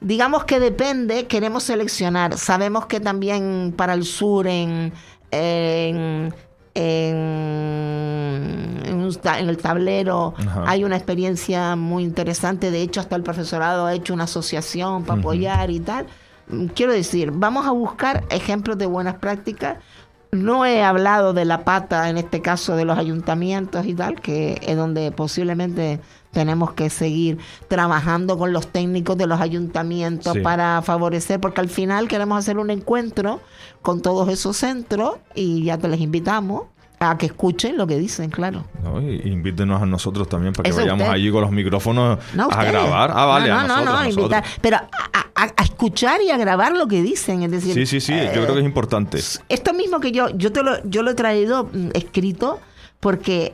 digamos que depende, queremos seleccionar. Sabemos que también para el sur, en el tablero, hay una experiencia muy interesante. De hecho, hasta el profesorado ha hecho una asociación para apoyar y tal. Quiero decir, vamos a buscar ejemplos de buenas prácticas. No he hablado de la pata, en este caso de los ayuntamientos y tal, que es donde posiblemente tenemos que seguir trabajando con los técnicos de los ayuntamientos para favorecer, porque al final queremos hacer un encuentro con todos esos centros y ya te les invitamos a que escuchen lo que dicen, claro. No, y invítenos a nosotros también para que vayamos allí con los micrófonos a grabar. No, invitar, pero a escuchar y a grabar lo que dicen, es decir... Sí, yo creo que es importante. Esto mismo que yo lo he traído escrito porque...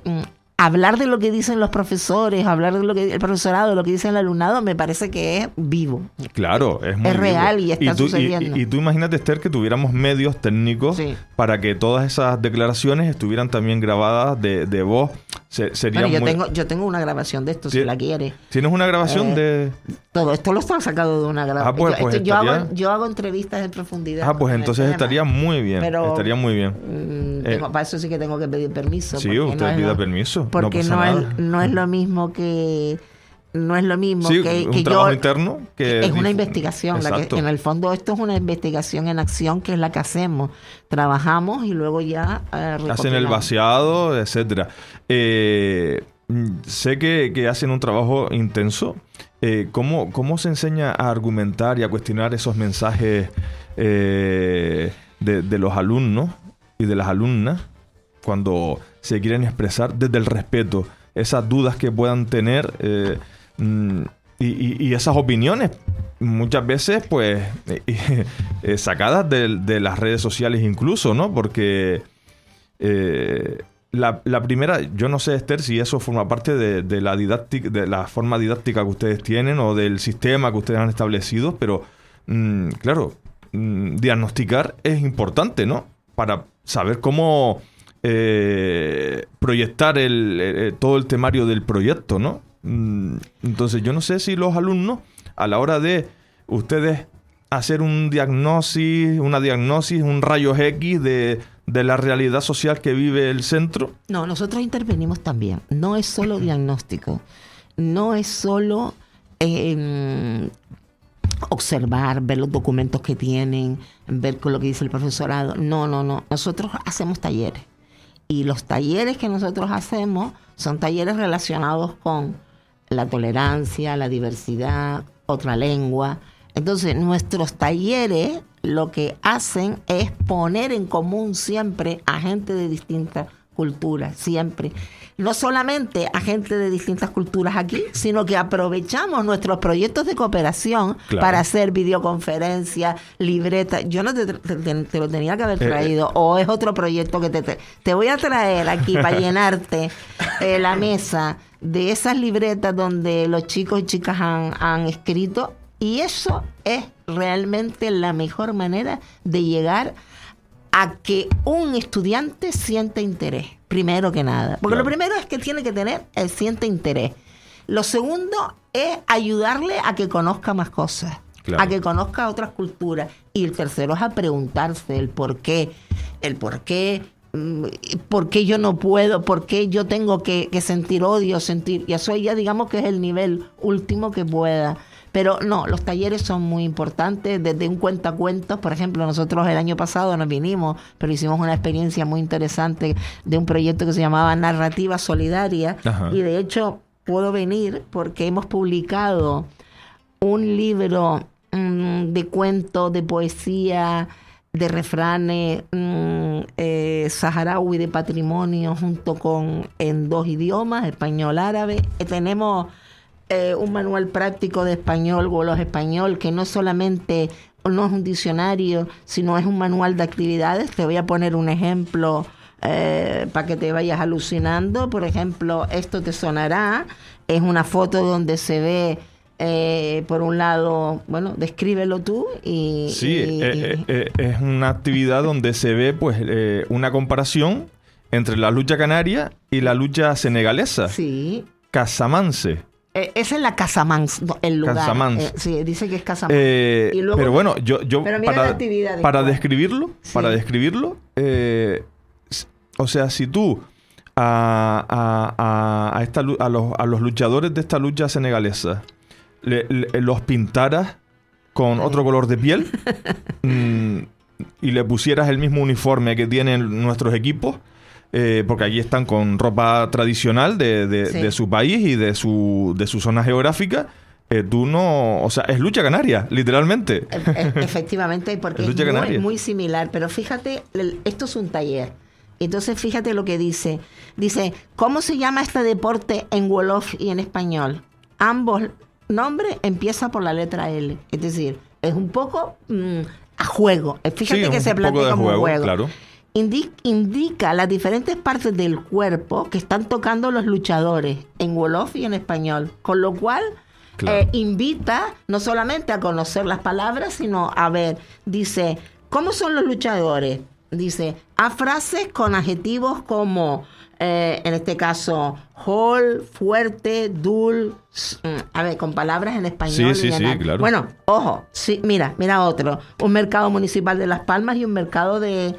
hablar de lo que dicen los profesores, hablar de lo que el profesorado, de lo que dice el alumnado, me parece que es vivo. Claro, es muy real vivo. Y está sucediendo. Y tú imagínate, Esther, que tuviéramos medios técnicos para que todas esas declaraciones estuvieran también grabadas de voz. Sería yo tengo una grabación de esto, si la quiere. ¿Tienes una grabación de...? Todo esto lo está sacado de una grabación. Yo hago entrevistas en profundidad. Pues entonces estaría muy bien. Estaría muy bien. Para eso sí que tengo que pedir permiso. Sí, usted pida permiso. Porque no es lo mismo que... No es lo mismo que un trabajo interno que es una investigación. En el fondo esto es una investigación en acción, que es la que hacemos. Trabajamos y luego ya hacen el vaciado, etcétera. Sé que hacen un trabajo intenso. ¿Cómo se enseña a argumentar y a cuestionar esos mensajes de los alumnos y de las alumnas cuando se quieren expresar desde el respeto? Esas dudas que puedan tener y esas opiniones muchas veces pues sacadas de las redes sociales incluso, ¿no? Porque la primera, yo no sé, Esther, si eso forma parte de la didáctica, de la forma didáctica que ustedes tienen o del sistema que ustedes han establecido, pero claro, diagnosticar es importante, ¿no? Para saber cómo proyectar todo el temario del proyecto, ¿no? Entonces yo no sé si los alumnos, a la hora de ustedes hacer una diagnosis, un rayos X de la realidad social que vive el centro. No, nosotros intervenimos también. No es solo diagnóstico, no es solo observar, ver los documentos que tienen, ver con lo que dice el profesorado. No. Nosotros hacemos talleres. Y los talleres que nosotros hacemos son talleres relacionados con la tolerancia, la diversidad, otra lengua. Entonces, nuestros talleres lo que hacen es poner en común siempre a gente de distintas culturas, siempre. No solamente a gente de distintas culturas aquí, sino que aprovechamos nuestros proyectos de cooperación para hacer videoconferencias, libretas. Yo no te lo tenía que haber traído, o es otro proyecto que te voy a traer aquí para llenarte la mesa de esas libretas donde los chicos y chicas han escrito, y eso es realmente la mejor manera de llegar a que un estudiante sienta interés, primero que nada. Porque lo primero es que tiene que tener siente interés. Lo segundo es ayudarle a que conozca más cosas, a que conozca otras culturas. Y el tercero es a preguntarse el por qué, por qué yo no puedo, por qué yo tengo que sentir odio, y eso ya digamos que es el nivel último que pueda. Pero no, los talleres son muy importantes, desde un cuentacuentos. Por ejemplo, nosotros el año pasado nos vinimos, pero hicimos una experiencia muy interesante de un proyecto que se llamaba Narrativa Solidaria. Ajá. Y de hecho puedo venir porque hemos publicado un libro de cuentos, de poesía, de refranes saharaui, de patrimonio, junto con en 2 idiomas, español, árabe. Tenemos un manual práctico de español, Wolof español, que no solamente no es un diccionario, sino es un manual de actividades. Te voy a poner un ejemplo para que te vayas alucinando. Por ejemplo, esto te sonará. Es una foto donde se ve, por un lado, bueno, descríbelo tú. Es una actividad donde se ve pues una comparación entre la lucha canaria y la lucha senegalesa. Sí. Casamance. Esa es la Casamance, el lugar. Casamance. Sí, dice que es Casamance. Y luego, pero bueno, yo pero mira la actividad para describirlo, o sea, si tú a los luchadores de esta lucha senegalesa los pintaras con otro color de piel y le pusieras el mismo uniforme que tienen nuestros equipos, porque allí están con ropa tradicional de su país y de su zona geográfica. Tú no... O sea, es lucha canaria, literalmente. Efectivamente, porque es muy similar. Pero fíjate, esto es un taller. Entonces, fíjate lo que dice. Dice, ¿cómo se llama este deporte en Wolof y en español? Ambos nombres empiezan por la letra L. Es decir, es un poco a juego. Fíjate que se plantea como juego. Claro. Indica las diferentes partes del cuerpo que están tocando los luchadores en Wolof y en español, con lo cual invita no solamente a conocer las palabras, sino a ver, dice, ¿cómo son los luchadores? Dice, a frases con adjetivos como, en este caso, hol, fuerte, dul, a ver, con palabras en español. Sí, claro. Bueno, ojo, sí, mira otro, un mercado municipal de Las Palmas y un mercado de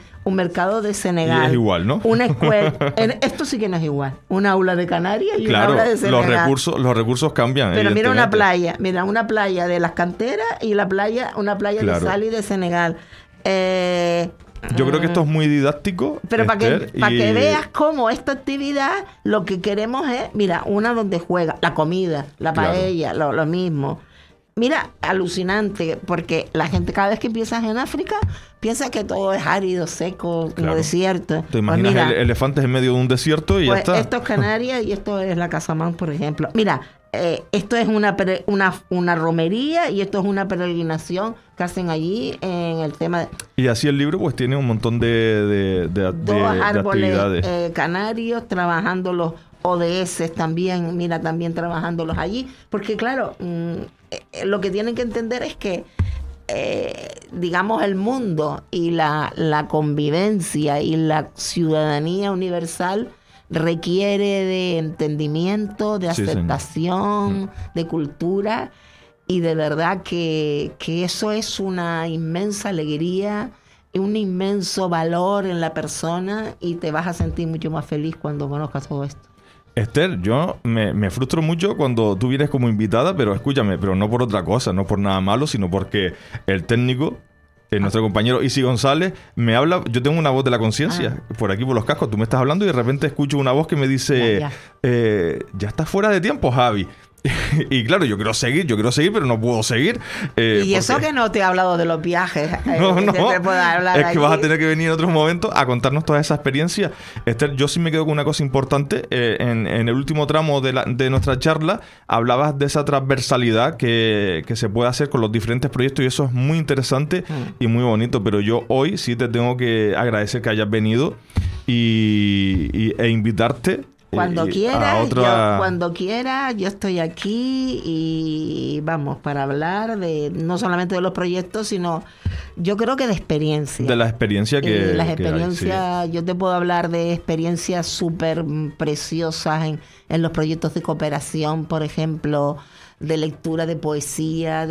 Senegal. Y es igual, ¿no? Una escuela. Esto sí que no es igual. Una aula de Canarias y una aula de Senegal. Los recursos cambian. Pero mira una playa de Las Canteras y una playa de Sal y de Senegal. Yo creo que esto es muy didáctico. Pero para que veas cómo esta actividad, lo que queremos es, mira, una donde juega la comida, la paella, lo mismo. Mira, alucinante, porque la gente cada vez que empiezas en África piensa que todo es árido, seco, como desierto. Te imaginas elefantes en medio de un desierto y ya está. Esto es Canarias y esto es la Casamance, por ejemplo. Mira, esto es una romería y esto es una peregrinación que hacen allí en el tema de... Y así el libro pues tiene un montón de árboles actividades. Canarios, trabajando los ODS también, mira, también trabajándolos allí, porque claro, lo que tienen que entender es que digamos el mundo y la convivencia y la ciudadanía universal requiere de entendimiento, de aceptación, de cultura, y de verdad que eso es una inmensa alegría, un inmenso valor en la persona, y te vas a sentir mucho más feliz cuando conozcas todo esto. Esther, yo me frustro mucho cuando tú vienes como invitada, pero escúchame, pero no por otra cosa, no por nada malo, sino porque el técnico, nuestro compañero Isi González, me habla. Yo tengo una voz de la conciencia por aquí, por los cascos. Tú me estás hablando y de repente escucho una voz que me dice, ya estás fuera de tiempo, Javi. Y claro, yo quiero seguir, pero no puedo seguir. Y eso porque... que no te he hablado de los viajes. No, que te pueda hablar es que aquí. vas a tener que venir en otros momentos a contarnos toda esa experiencia. Esther, yo sí me quedo con una cosa importante. En el último tramo de nuestra charla hablabas de esa transversalidad que se puede hacer con los diferentes proyectos, y eso es muy interesante y muy bonito. Pero yo hoy sí te tengo que agradecer que hayas venido e invitarte. Cuando quiera, yo estoy aquí y vamos, para hablar de no solamente de los proyectos, sino yo creo que de experiencia. De la experiencia que las hay, experiencias, sí. yo te puedo hablar de experiencias súper preciosas en los proyectos de cooperación, por ejemplo, de lectura de poesía,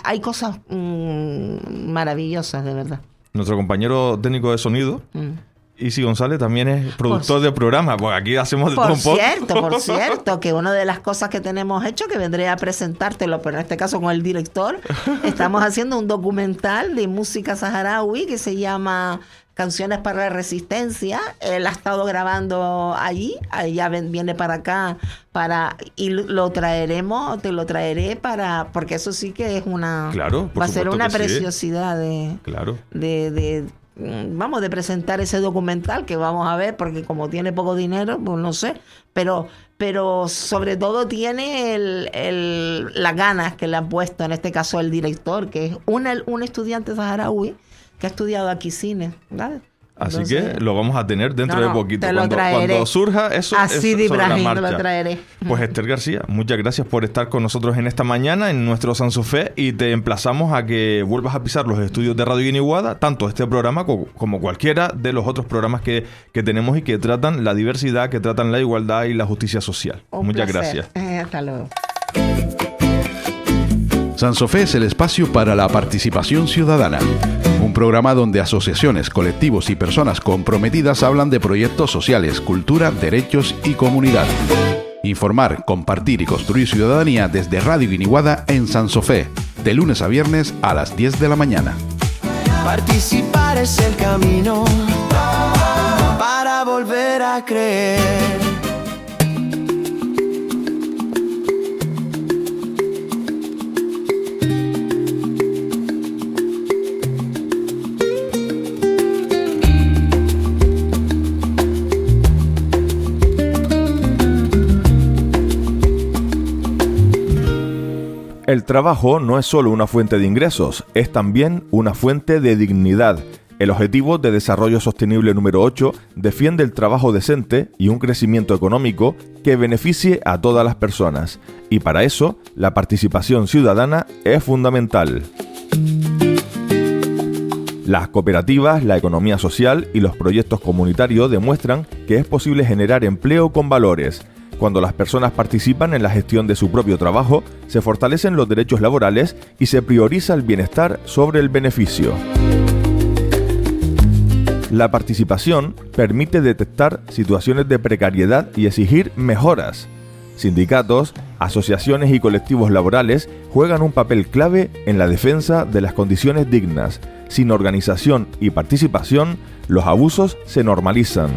hay cosas maravillosas, de verdad. Nuestro compañero técnico de sonido, Isi González, también es productor de programa, porque aquí hacemos de todo un poco. Por cierto, que una de las cosas que tenemos hecho, que vendré a presentártelo, pero en este caso con el director, estamos haciendo un documental de música saharaui que se llama Canciones para la Resistencia. Él ha estado grabando allí, ya viene para acá, y lo traeremos, te lo traeré porque eso sí que es una... Claro, por va a ser una sí, preciosidad de presentar ese documental que vamos a ver, porque como tiene poco dinero, pues no sé, pero sobre todo tiene las ganas que le han puesto, en este caso el director, que es un estudiante saharaui que ha estudiado aquí cine, ¿vale? Así Entonces, que lo vamos a tener dentro de poquito. Te lo traeré. Cuando surja eso, así de Ibrahim, sobre la marcha. lo traeré. Pues Esther García, muchas gracias por estar con nosotros en esta mañana en nuestro Sansofé, y te emplazamos a que vuelvas a pisar los estudios de Radio Guiniguada, tanto este programa como cualquiera de los otros programas que tenemos y que tratan la diversidad, que tratan la igualdad y la justicia social. Muchas gracias. Hasta luego. Sansofé es el espacio para la participación ciudadana. Un programa donde asociaciones, colectivos y personas comprometidas hablan de proyectos sociales, cultura, derechos y comunidad. Informar, compartir y construir ciudadanía desde Radio Guiniguada en Sansofé, de lunes a viernes a las 10 de la mañana. Participar es el camino para volver a creer. El trabajo no es solo una fuente de ingresos, es también una fuente de dignidad. El Objetivo de Desarrollo Sostenible número 8 defiende el trabajo decente y un crecimiento económico que beneficie a todas las personas. Y para eso, la participación ciudadana es fundamental. Las cooperativas, la economía social y los proyectos comunitarios demuestran que es posible generar empleo con valores. Cuando las personas participan en la gestión de su propio trabajo, se fortalecen los derechos laborales y se prioriza el bienestar sobre el beneficio. La participación permite detectar situaciones de precariedad y exigir mejoras. Sindicatos, asociaciones y colectivos laborales juegan un papel clave en la defensa de las condiciones dignas. Sin organización y participación, los abusos se normalizan.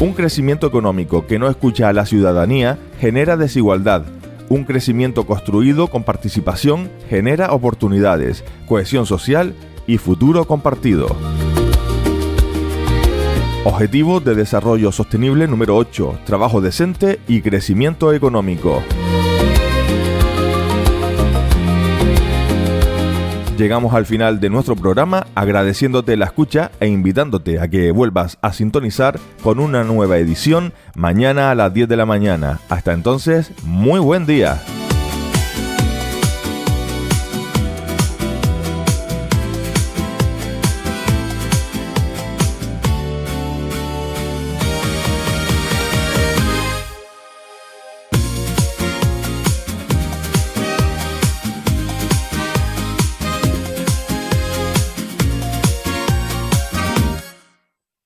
Un crecimiento económico que no escucha a la ciudadanía genera desigualdad. Un crecimiento construido con participación genera oportunidades, cohesión social y futuro compartido. Objetivo de Desarrollo Sostenible número 8, trabajo decente y crecimiento económico. Llegamos al final de nuestro programa agradeciéndote la escucha e invitándote a que vuelvas a sintonizar con una nueva edición mañana a las 10 de la mañana. Hasta entonces, muy buen día.